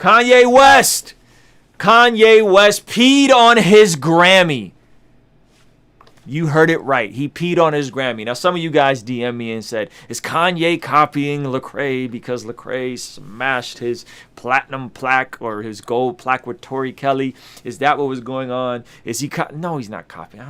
Kanye West peed on his Grammy. You heard it right. He peed on his Grammy. Now, some of you guys DM me and said, is Kanye copying Lecrae because Lecrae smashed his platinum plaque or his gold plaque with Tori Kelly? Is that what was going on? Is he No, he's not copying.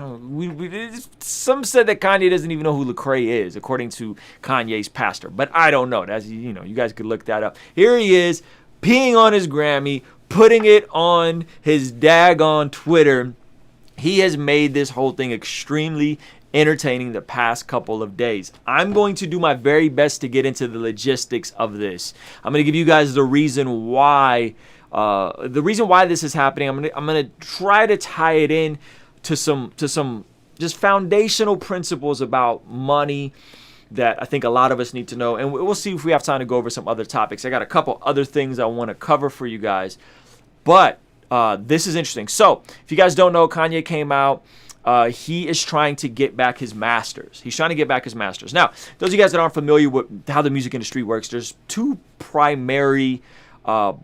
Some said that Kanye doesn't even know who Lecrae is, according to Kanye's pastor. But I don't know. That's, you guys could look that up. Here he is, peeing on his Grammy, putting it on his daggone Twitter. He has made this whole thing extremely entertaining the past couple of days. I'm going to do my very best to get into the logistics of this. I'm going to give you guys the reason why this is happening. I'm going to try to tie it in to some just foundational principles about money that I think a lot of us need to know. And we'll see if we have time to go over some other topics. I got a couple other things I want to cover for you guys. But this is interesting. So, if you guys don't know, Kanye came out. He is trying to get back his masters. He's trying to get back his masters. Now, those of you guys that aren't familiar with how the music industry works, there's two primary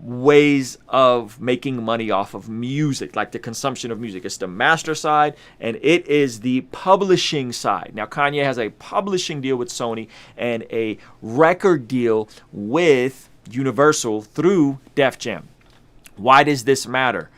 ways of making money off of music, like the consumption of music. It's the master side, and it is the publishing side. Now, Kanye has a publishing deal with Sony and a record deal with Universal through Def Jam. Why does this matter?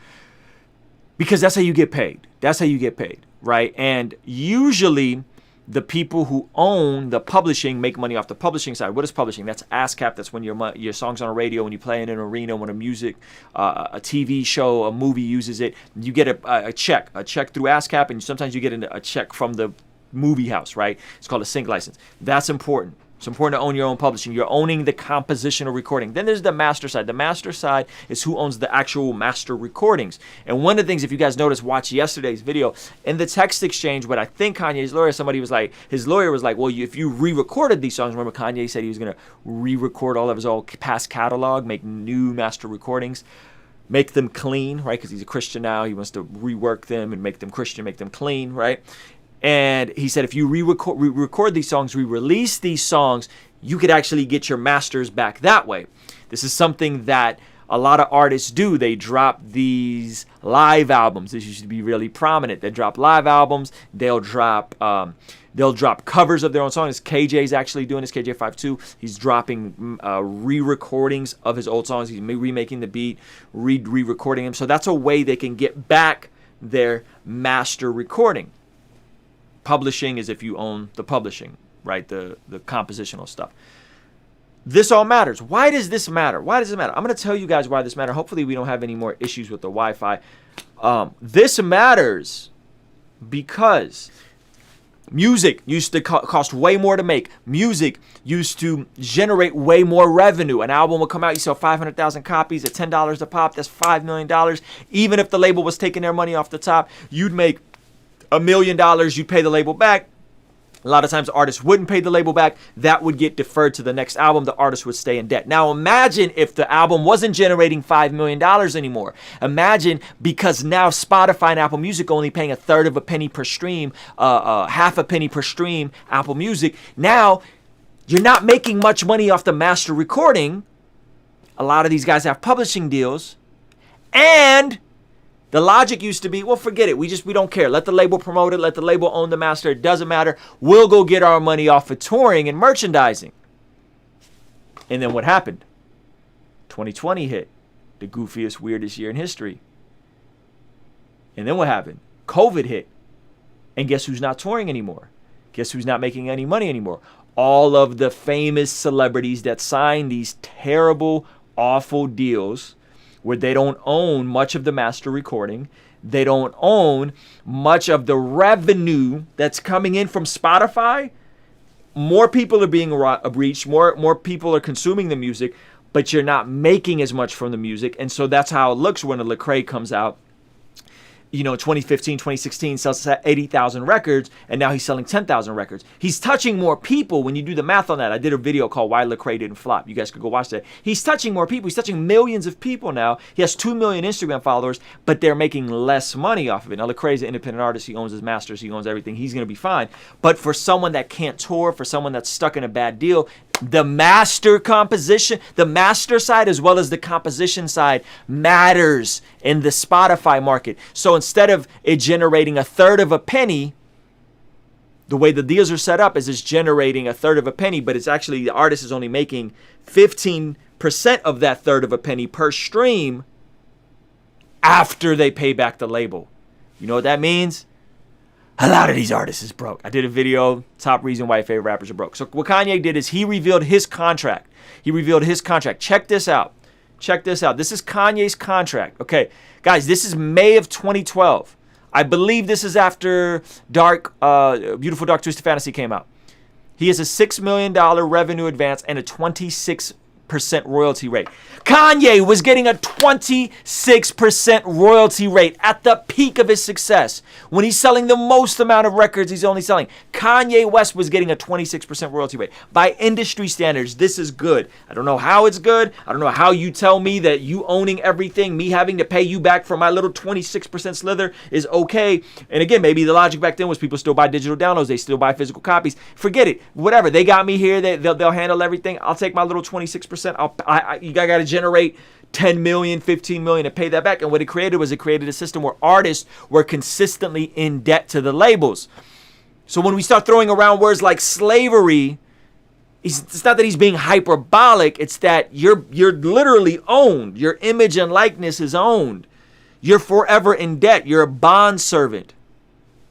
Because that's how you get paid. That's how you get paid, right? And usually the people who own the publishing make money off the publishing side. What is publishing? That's ASCAP. That's when your song's on a radio, when you play in an arena, when a TV show, a movie uses it. You get a check through ASCAP, and sometimes you get a check from the movie house, right? It's called a sync license. That's important. It's important to own your own publishing. You're owning the compositional recording. Then there's the master side. The master side is who owns the actual master recordings. And one of the things, if you guys noticed, watch yesterday's video, in the text exchange, what I think Kanye's lawyer, his lawyer was like, well, if you re-recorded these songs, remember Kanye said he was going to re-record all of his old past catalog, make new master recordings, make them clean, right? Because he's a Christian now. He wants to rework them and make them Christian, make them clean, right? And he said if you re-record these songs, re-release these songs, you could actually get your masters back that way. This is something that a lot of artists do. They drop these live albums. This used to be really prominent. They drop live albums. They'll drop covers of their own songs. KJ's actually doing this, KJ52. He's dropping re-recordings of his old songs. He's remaking the beat, re-recording them. So that's a way they can get back their master recording. Publishing is if you own the publishing, right? The compositional stuff. This all matters. Why does this matter? Why does it matter? I'm going to tell you guys why this matters. Hopefully we don't have any more issues with the Wi-Fi. This matters because music used to cost way more to make. Music used to generate way more revenue. An album would come out, you sell 500,000 copies at $10 a pop. That's $5 million. Even if the label was taking their money off the top, you'd make $1 million, you'd pay the label back. A lot of times artists wouldn't pay the label back. That would get deferred to the next album. The artist would stay in debt. Now imagine if the album wasn't generating $5 million anymore. Imagine, because now Spotify and Apple Music only paying a third of a penny per stream, half a penny per stream, Apple Music. Now you're not making much money off the master recording. A lot of these guys have publishing deals, and the logic used to be, well, forget it. We don't care. Let the label promote it. Let the label own the master. It doesn't matter. We'll go get our money off of touring and merchandising. And then what happened? 2020 hit. The goofiest, weirdest year in history. And then what happened? COVID hit. And guess who's not touring anymore? Guess who's not making any money anymore? All of the famous celebrities that signed these terrible, awful deals where they don't own much of the master recording. They don't own much of the revenue that's coming in from Spotify. More people are being reached. More people are consuming the music, but you're not making as much from the music. And so that's how it looks when a Lecrae comes out. 2015, 2016, sells 80,000 records, and now he's selling 10,000 records. He's touching more people when you do the math on that. I did a video called Why Lecrae Didn't Flop. You guys could go watch that. He's touching more people. He's touching millions of people now. He has 2 million Instagram followers, but they're making less money off of it. Now, Lecrae's an independent artist. He owns his masters. He owns everything. He's going to be fine. But for someone that can't tour, for someone that's stuck in a bad deal, The master composition, the master side as well as the composition side matters in the Spotify market. So instead of it generating 1/3 of a penny, the way the deals are set up is it's generating 1/3 of a penny, but it's actually the artist is only making 15% of that 1/3 of a penny per stream after they pay back the label. You know what that means? A lot of these artists is broke. I did a video, top reason why your favorite rappers are broke. So what Kanye did is he revealed his contract. Check this out. This is Kanye's contract. Okay, guys, this is May of 2012. I believe this is after Beautiful Dark Twisted Fantasy came out. He has a $6 million revenue advance and a 26% royalty rate. Kanye was getting a 26% royalty rate at the peak of his success. When he's selling the most amount of records he's only selling. Kanye West was getting a 26% royalty rate. By industry standards, this is good. I don't know how it's good. I don't know how you tell me that you owning everything, me having to pay you back for my little 26% slither is okay. And again, maybe the logic back then was people still buy digital downloads. They still buy physical copies. Forget it. Whatever. They got me here. They'll handle everything. I'll take my little 26%. You got to generate 10 million, 15 million to pay that back. And what it created was a system where artists were consistently in debt to the labels. So when we start throwing around words like slavery, it's not that he's being hyperbolic. It's that you're literally owned. Your image and likeness is owned. You're forever in debt. You're a bond servant.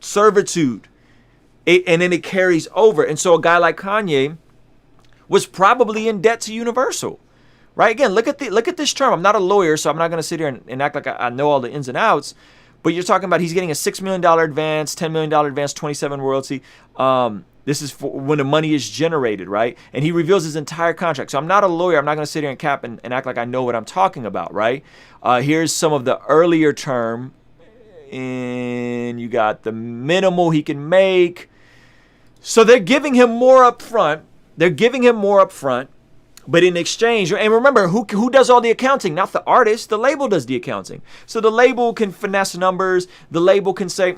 Servitude. And then it carries over. And so a guy like Kanye was probably in debt to Universal. Right? Again, look at this term. I'm not a lawyer, so I'm not going to sit here and act like I know all the ins and outs. But you're talking about he's getting a $6 million advance, $10 million advance, 27 royalty. This is for when the money is generated, right? And he reveals his entire contract. So I'm not a lawyer. I'm not going to sit here and cap and act like I know what I'm talking about, right? Here's some of the earlier term. And you got the minimal he can make. So they're giving him more up front. But in exchange, and remember, who does all the accounting? Not the artist. The label does the accounting. So the label can finesse numbers. The label can say,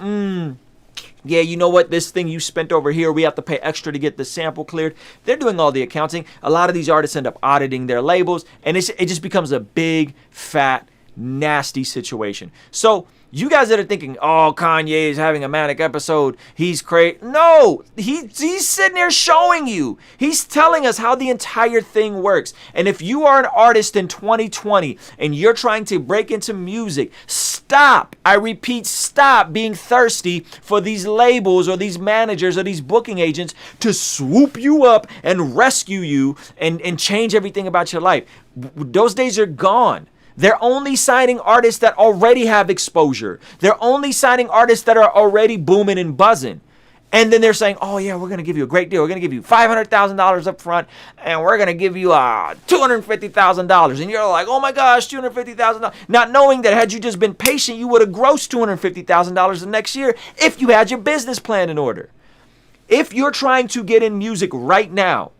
yeah, you know what? This thing you spent over here, we have to pay extra to get the sample cleared. They're doing all the accounting. A lot of these artists end up auditing their labels. And it just becomes a big, fat, nasty situation. So you guys that are thinking, oh, Kanye is having a manic episode, he's crazy. No, he's sitting there showing you. He's telling us how the entire thing works. And if you are an artist in 2020 and you're trying to break into music, stop. I repeat, stop being thirsty for these labels or these managers or these booking agents to swoop you up and rescue you and change everything about your life. Those days are gone. They're only signing artists that already have exposure. They're only signing artists that are already booming and buzzing. And then they're saying, oh, yeah, we're going to give you a great deal. We're going to give you $500,000 up front, and we're going to give you $250,000. And you're like, oh, my gosh, $250,000. Not knowing that had you just been patient, you would have grossed $250,000 the next year if you had your business plan in order. If you're trying to get in music right now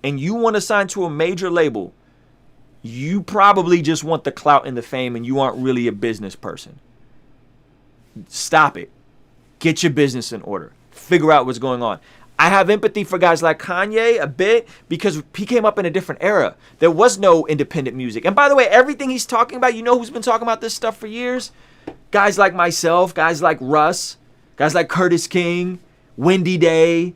and you want to sign to a major label, you probably just want the clout and the fame and you aren't really a business person. Stop it. Get your business in order. Figure out what's going on. I have empathy for guys like Kanye a bit because he came up in a different era. There was no independent music. And by the way, everything he's talking about, you know who's been talking about this stuff for years? Guys like myself, guys like Russ, guys like Curtis King, Wendy Day,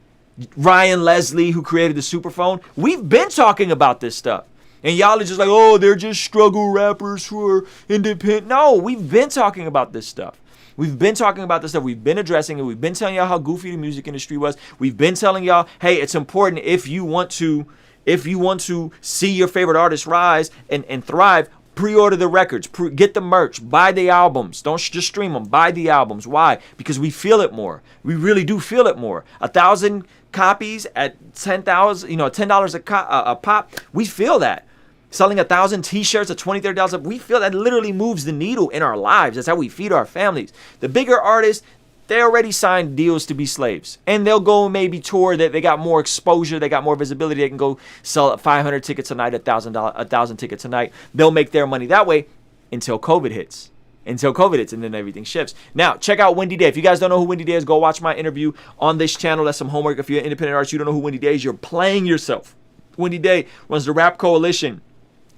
Ryan Leslie, who created the Superphone. We've been talking about this stuff. And y'all are just like, oh, they're just struggle rappers who are independent. No, we've been talking about this stuff. We've been talking about this stuff. We've been addressing it. We've been telling y'all how goofy the music industry was. We've been telling y'all, hey, it's important if you want to see your favorite artist rise and thrive, pre-order the records, get the merch, buy the albums. Don't just stream them. Buy the albums. Why? Because we feel it more. We really do feel it more. 1,000 copies at $10,000, $10 a pop. We feel that. Selling 1,000 t-shirts at $20, $30, we feel that literally moves the needle in our lives. That's how we feed our families. The bigger artists, they already signed deals to be slaves. And they'll go maybe tour that they got more exposure, they got more visibility. They can go sell 500 tickets a night, 1,000 tickets a night. They'll make their money that way until COVID hits. until COVID hits, and then everything shifts. Now, check out Windy Day. If you guys don't know who Windy Day is, go watch my interview on this channel. That's some homework. If you're an independent artist, you don't know who Windy Day is, you're playing yourself. Windy Day runs the Rap Coalition.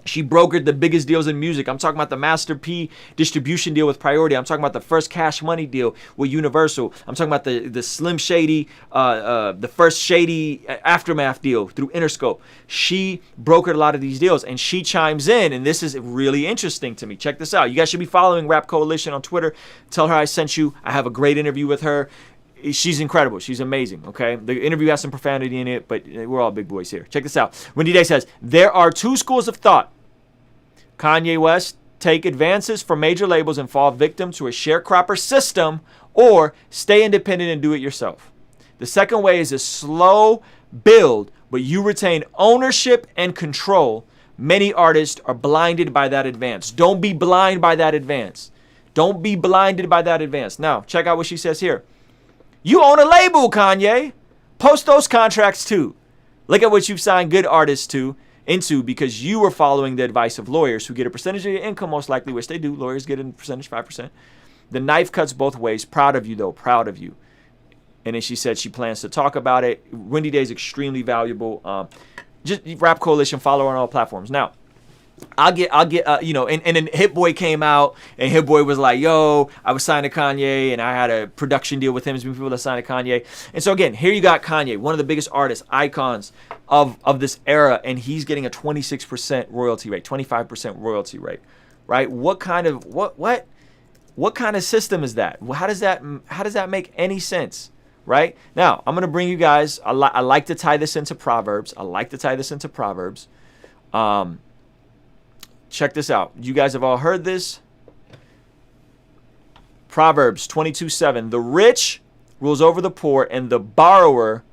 She brokered the biggest deals in music. I'm talking about the Master P distribution deal with Priority. I'm talking about the first Cash Money deal with Universal. I'm talking about the Slim Shady, the first Shady Aftermath deal through Interscope. She brokered a lot of these deals, and she chimes in, and this is really interesting to me. Check this out. You guys should be following Rap Coalition on Twitter. Tell her I sent you. I have a great interview with her. She's incredible. She's amazing, okay? The interview has some profanity in it, but we're all big boys here. Check this out. Windy Day says, there are two schools of thought. Kanye West, take advances from major labels and fall victim to a sharecropper system, or stay independent and do it yourself. The second way is a slow build, but you retain ownership and control. Many artists are blinded by that advance. Don't be blind by that advance. Don't be blinded by that advance. Now, check out what she says here. You own a label, Kanye. Post those contracts too. Look at what you've signed good artists into because you were following the advice of lawyers who get a percentage of your income, most likely, which they do. Lawyers get a percentage, 5%. The knife cuts both ways. Proud of you, though. Proud of you. And then she said she plans to talk about it. Windy Day is extremely valuable. Just Rap Coalition, follow her on all platforms. Now, I'll get, and then Hit Boy came out, and Hit Boy was like, yo, I was signed to Kanye, and I had a production deal with him. There's been people that signed to Kanye. And so again, here you got Kanye, one of the biggest artists, icons of this era, and he's getting a 26% royalty rate, 25% royalty rate, right? What kind of system is that? How does that make any sense? Right? Now, I'm going to bring you guys, I like to tie this into Proverbs. Check this out. You guys have all heard this. Proverbs 22:7. The rich rules over the poor, and the borrower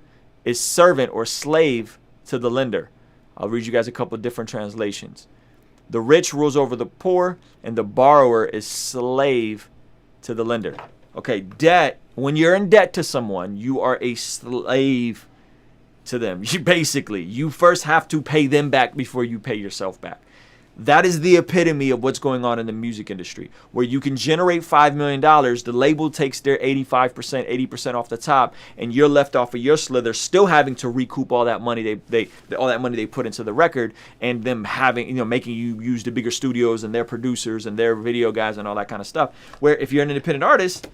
is servant or slave to the lender. I'll read you guys a couple of different translations. The rich rules over the poor, and the borrower is slave to the lender. Okay, debt. When you're in debt to someone, you are a slave to them. You first have to pay them back before you pay yourself back. That is the epitome of what's going on in the music industry, where you can generate $5 million, the label takes their 85%, 80% off the top, and you're left off of your slither, still having to recoup all that money they put into the record, and them having, making you use the bigger studios and their producers and their video guys and all that kind of stuff. Where if you're an independent artist,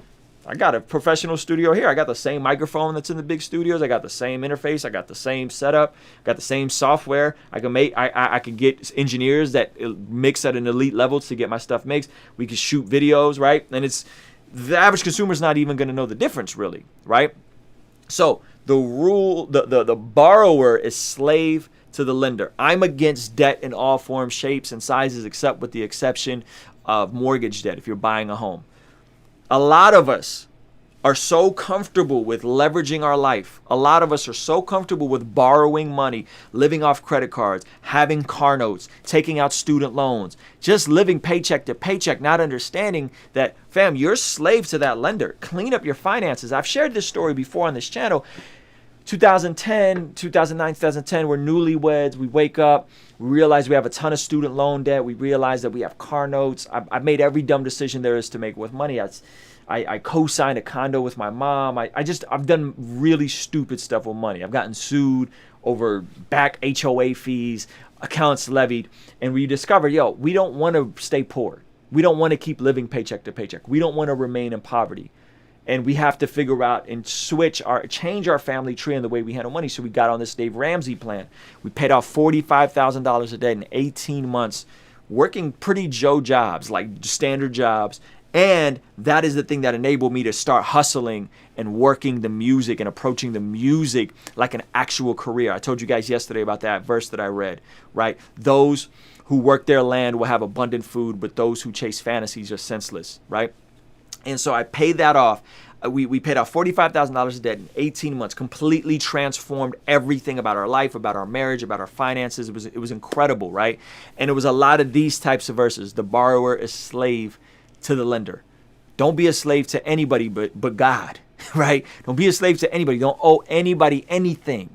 I got a professional studio here. I got the same microphone that's in the big studios. I got the same interface. I got the same setup. I got the same software. I can get engineers that mix at an elite level to get my stuff mixed. We can shoot videos, right? And it's the average consumer is not even going to know the difference, really, right? So the borrower is slave to the lender. I'm against debt in all forms, shapes, and sizes, except with the exception of mortgage debt if you're buying a home. A lot of us are so comfortable with leveraging our life. A lot of us are so comfortable with borrowing money, living off credit cards, having car notes, taking out student loans, just living paycheck to paycheck, not understanding that, fam, you're a slave to that lender. Clean up your finances. I've shared this story before on this channel. 2009, 2010, we're newlyweds. We wake up, we realize we have a ton of student loan debt. We realize that we have car notes. I've made every dumb decision there is to make with money. I co-signed a condo with my mom. I've done really stupid stuff with money. I've gotten sued over back HOA fees, accounts levied, and we discovered, we don't want to stay poor. We don't want to keep living paycheck to paycheck. We don't want to remain in poverty. And we have to figure out and change our family tree and the way we handle money. So we got on this Dave Ramsey plan. We paid off $45,000 a day in 18 months, working pretty Joe jobs, like standard jobs. And that is the thing that enabled me to start hustling and working the music and approaching the music like an actual career. I told you guys yesterday about that verse that I read, right? Those who work their land will have abundant food, but those who chase fantasies are senseless, right? And so I paid that off. We paid off $45,000 of debt in 18 months, completely transformed everything about our life, about our marriage, about our finances. It was incredible, right? And it was a lot of these types of verses. The borrower is slave to the lender. Don't be a slave to anybody but God, right? Don't be a slave to anybody. Don't owe anybody anything.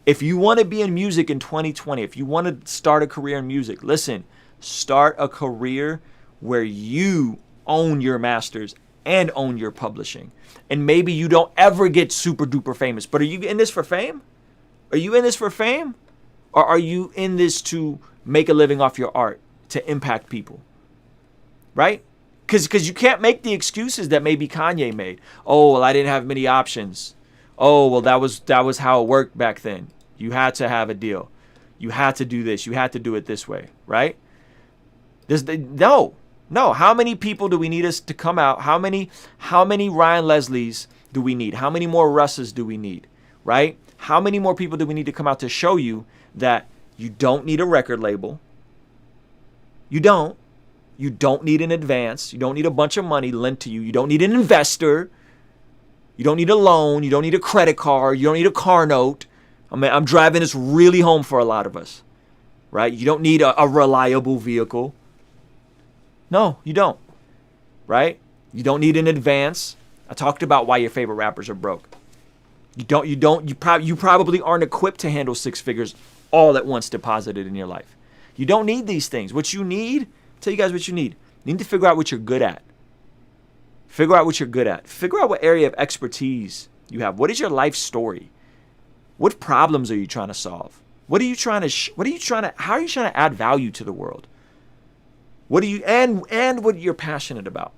If you want to be in music in 2020, if you want to start a career in music, listen, start a career where you own your masters and own your publishing. And maybe you don't ever get super duper famous, but are you in this for fame? Are you in this for fame? Or are you in this to make a living off your art, to impact people? Right? Because you can't make the excuses that maybe Kanye made. Oh, well, I didn't have many options. Oh, well, that was how it worked back then. You had to have a deal. You had to do this. You had to do it this way, right? No. How many people do we need us to come out? How many Ryan Leslies do we need? How many more Russes do we need, right? How many more people do we need to come out to show you that you don't need a record label? You don't. You don't need an advance. You don't need a bunch of money lent to you. You don't need an investor. You don't need a loan. You don't need a credit card. You don't need a car note. I mean, I'm driving this really home for a lot of us, right? You don't need a reliable vehicle. No, you don't, right? You don't need an advance. I talked about why your favorite rappers are broke. You probably aren't equipped to handle 6 figures all at once deposited in your life. You don't need these things. What you need, I'll tell you guys what you need. You need to figure out what you're good at. Figure out what you're good at. Figure out what area of expertise you have. What is your life story? What problems are you trying to solve? How are you trying to add value to the world? And what you're passionate about.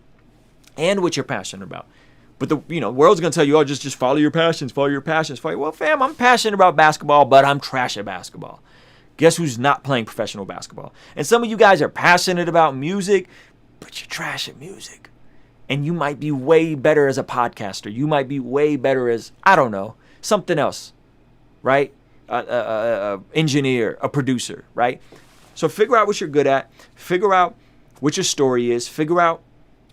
But the world's gonna tell you, oh, just follow your passions, Well, fam, I'm passionate about basketball, but I'm trash at basketball. Guess who's not playing professional basketball? And some of you guys are passionate about music, but you're trash at music. And you might be way better as a podcaster. You might be way better as, I don't know, something else, right? Engineer, a producer, right? So figure out what you're good at. Figure out what your story is. Figure out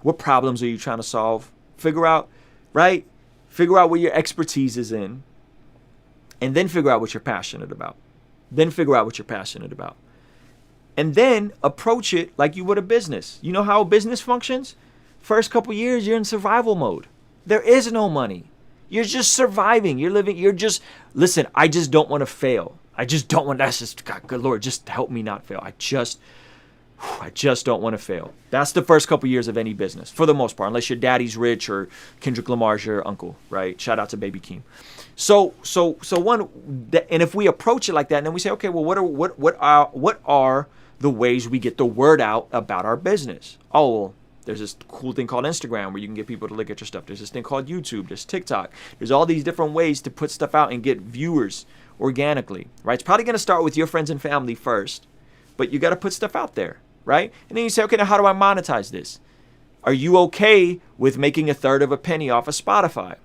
what problems are you trying to solve. Figure out where your expertise is in. And then figure out what you're passionate about. And then approach it like you would a business. You know how a business functions? First couple years, you're in survival mode. There is no money. You're just surviving. Listen, I just don't want to fail. God, good Lord, just help me not fail. I just don't want to fail. That's the first couple years of any business, for the most part, unless your daddy's rich or Kendrick Lamar's your uncle, right? Shout out to Baby Keem. So and if we approach it like that, and then we say, okay, well, what are the ways we get the word out about our business? Oh, well, there's this cool thing called Instagram where you can get people to look at your stuff. There's this thing called YouTube. There's TikTok. There's all these different ways to put stuff out and get viewers organically, right? It's probably going to start with your friends and family first, but you got to put stuff out there, right? And then you say, okay, now how do I monetize this? Are you okay with making 1/3 of a penny off of Spotify?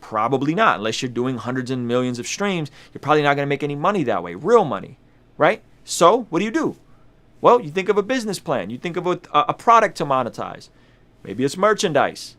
Probably not. Unless you're doing hundreds and millions of streams, you're probably not going to make any money that way, real money, right? So what do? Well, you think of a business plan. You think of a product to monetize. Maybe it's merchandise.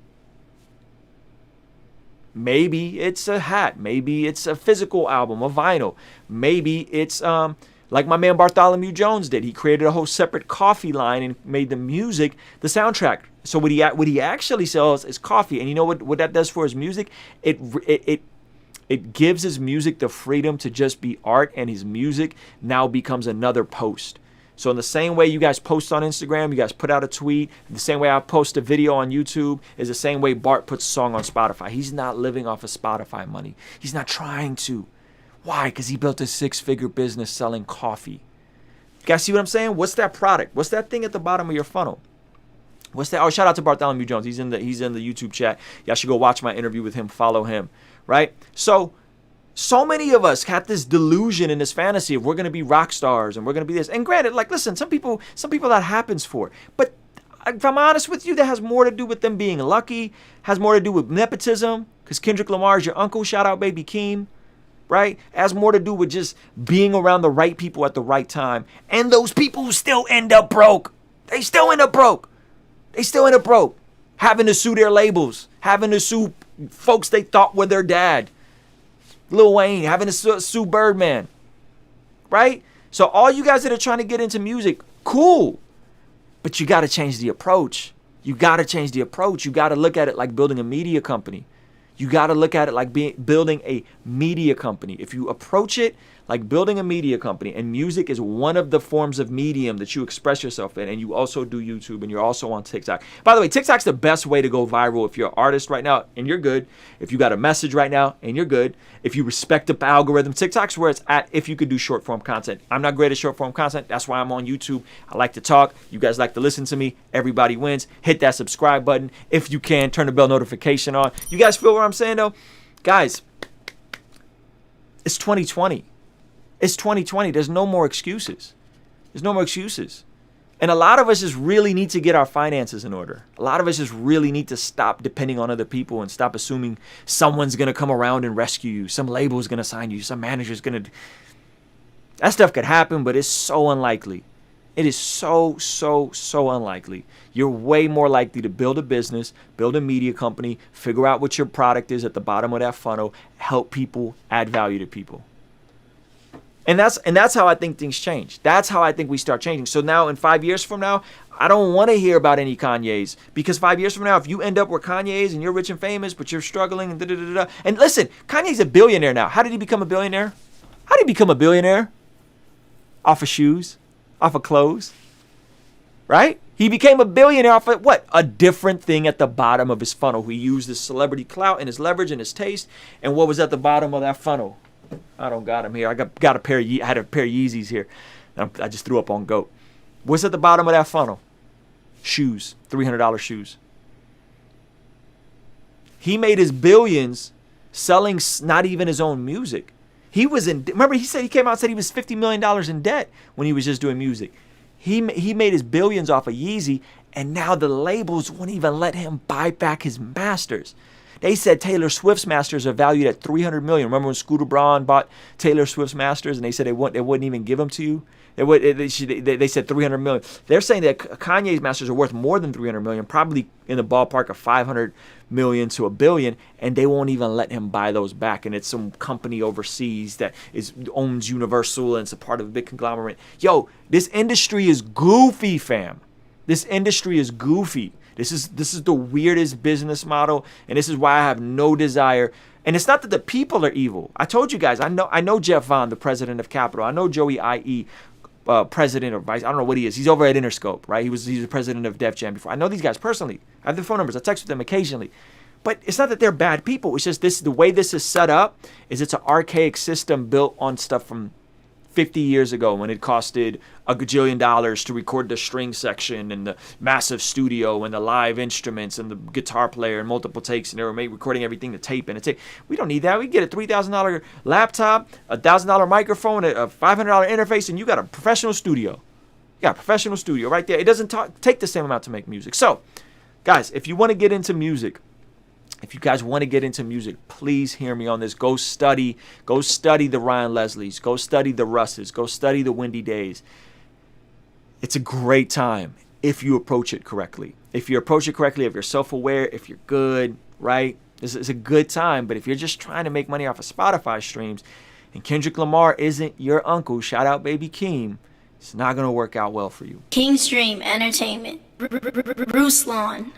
Maybe it's a hat. Maybe it's a physical album, a vinyl. Maybe it's like my man Bartholomew Jones did. He created a whole separate coffee line and made the music the soundtrack. So what he actually sells is coffee. And you know what that does for his music? It gives his music the freedom to just be art, and his music now becomes another post. So in the same way you guys post on Instagram, you guys put out a tweet, the same way I post a video on YouTube is the same way Bart puts a song on Spotify. He's not living off of Spotify money. He's not trying to. Why? Because he built a 6-figure business selling coffee. You guys see what I'm saying? What's that product? What's that thing at the bottom of your funnel? What's that? Oh, shout out to Bartholomew Jones. He's in the YouTube chat. Y'all should go watch my interview with him. Follow him, right? So many of us have this delusion and this fantasy of we're going to be rock stars and we're going to be this. And granted, like, listen, some people that happens for. But if I'm honest with you, that has more to do with them being lucky, has more to do with nepotism, because Kendrick Lamar is your uncle. Shout out Baby Keem, right? It has more to do with just being around the right people at the right time. And those people who still end up broke. They still end up broke. Having to sue their labels, having to sue folks they thought were their dad. Lil Wayne having to sue Birdman, right? So all you guys that are trying to get into music, cool. But you got to change the approach. You got to look at it like building a media company. You got to look at it like building a media company. If you approach it like building a media company, and music is one of the forms of medium that you express yourself in, and you also do YouTube, and you're also on TikTok. By the way, TikTok's the best way to go viral if you're an artist right now, and you're good. If you got a message right now, and you're good. If you respect the algorithm, TikTok's where it's at if you could do short form content. I'm not great at short form content. That's why I'm on YouTube. I like to talk. You guys like to listen to me. Everybody wins. Hit that subscribe button. If you can, turn the bell notification on. You guys feel what I'm saying though? Guys, it's 2020. It's 2020. There's no more excuses. There's no more excuses. And a lot of us just really need to get our finances in order. A lot of us just really need to stop depending on other people and stop assuming someone's going to come around and rescue you. Some label is going to sign you. Some manager's going to... That stuff could happen, but it's so unlikely. It is so unlikely. You're way more likely to build a business, build a media company, figure out what your product is at the bottom of that funnel, help people, add value to people. And that's how I think things change. That's how I think we start changing. So now in 5 years from now, I don't want to hear about any Kanyes, because 5 years from now, if you end up where Kanye is and you're rich and famous, but you're struggling and da-da-da-da. And listen, Kanye's a billionaire now. How did he become a billionaire? How did he become a billionaire? Off of shoes, off of clothes, right? He became a billionaire off of what? A different thing at the bottom of his funnel. He used his celebrity clout and his leverage and his taste. And what was at the bottom of that funnel? I don't got him here. I had a pair of Yeezys here. I just threw up on GOAT. What's at the bottom of that funnel? Shoes, $300 shoes. He made his billions selling not even his own music. He was in, remember he came out and said he was $50 million in debt when he was just doing music. He made his billions off of Yeezy, and now the labels won't even let him buy back his masters. They said Taylor Swift's masters are valued at $300 million. Remember when Scooter Braun bought Taylor Swift's masters and they said they wouldn't even give them to you? They said $300 million. They're saying that Kanye's masters are worth more than $300 million, probably in the ballpark of $500 million to $1 billion, and they won't even let him buy those back. And it's some company overseas that owns Universal, and it's a part of a big conglomerate. Yo, this industry is goofy, fam. This industry is goofy. This is the weirdest business model, and this is why I have no desire. And it's not that the people are evil. I told you guys, I know Jeff Vaughn, the president of Capital. I know Joey IE, president or vice. I don't know what he is. He's over at Interscope, right? He's the president of Def Jam before. I know these guys personally. I have their phone numbers. I text with them occasionally. But it's not that they're bad people. It's just the way this is set up is it's an archaic system built on stuff from 50 years ago when it costed $1 gajillion to record the string section and the massive studio and the live instruments and the guitar player and multiple takes, and they were recording everything to tape and a tape. We don't need that. We get a $3,000 laptop, a $1,000 microphone, a $500 interface, and you got a professional studio. You got a professional studio right there. It doesn't take the same amount to make music. So, guys, if you want to get into music, if you guys want to get into music, please hear me on this. Go study the Ryan Leslies. Go study the Russes. Go study the Windy Days. It's a great time if you approach it correctly. If you approach it correctly, if you're self-aware, if you're good, right? This is a good time. But if you're just trying to make money off of Spotify streams and Kendrick Lamar isn't your uncle, shout out Baby Keem, it's not going to work out well for you. Kingstream Entertainment. Ruslan